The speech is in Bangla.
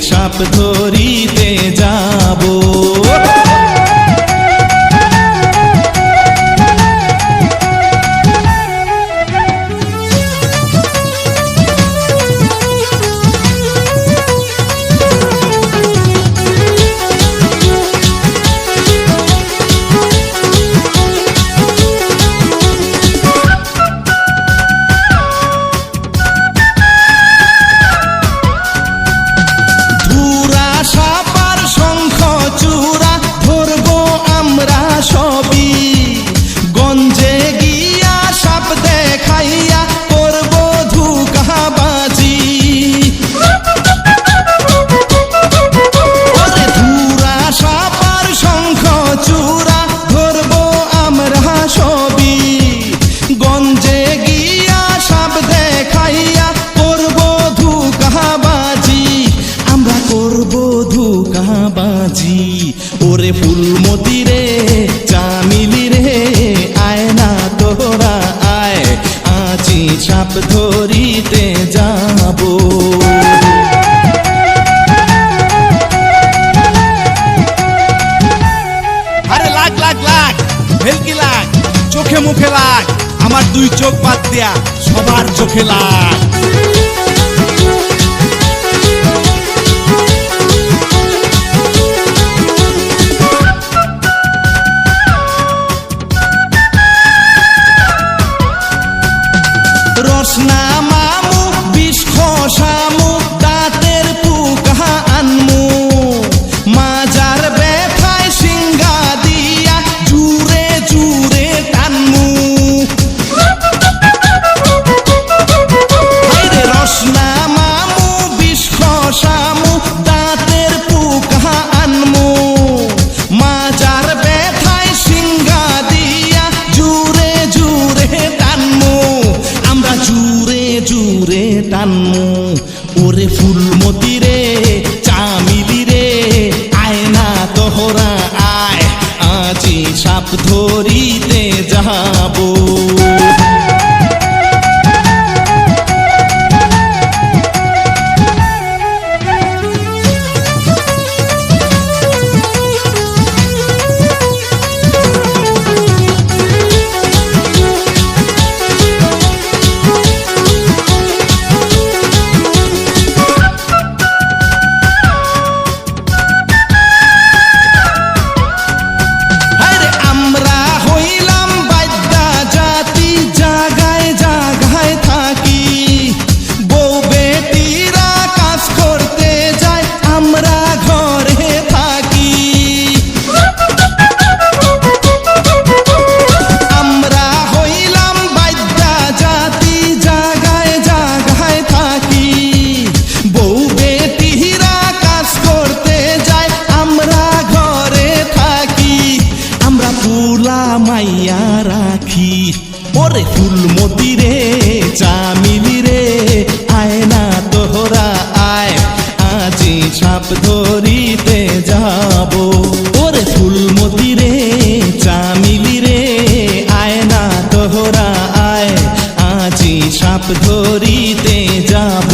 সাপ ধরিতে যাব। ওরে ফুলমতি রে চামিলি রে আয় না তোরা আয়, আজি সাপ ধরিতে যাব। আরে লাগ লাগ লাগ ভেলকি লাগ, চোখে মুখে লাগ, আমার দুই চোখ বাদ দেয়া সবার চোখে লাগ। রসনা মামু বিষ খসামু দাঁতের পুকা আনমু, মাজার ব্যথায় সিংহা দিয়া জুরে জুরে টানমু। রসনা মামু বিষ খসামু দাঁতের পুকা আনমু, মাজার ব্যথায় সিংহা দিয়া জুরে জুরে টানমু। আমরা জুরে জুরে টানমু। ওরে ফুলমতি রে চামিলি রে আয় না তোহরা আয়, আজি সাপ ধরিতে যাব। মাইয়া রাখি ওরে ফুলমতি রে চামিলি রে আয় না তোহরা আয়, আজি সাপ ধরিতে যাব। ওরে ফুলমতি রে চামিলি রে আয় না তোহরা আয়, আজি সাপ ধরিতে যাব।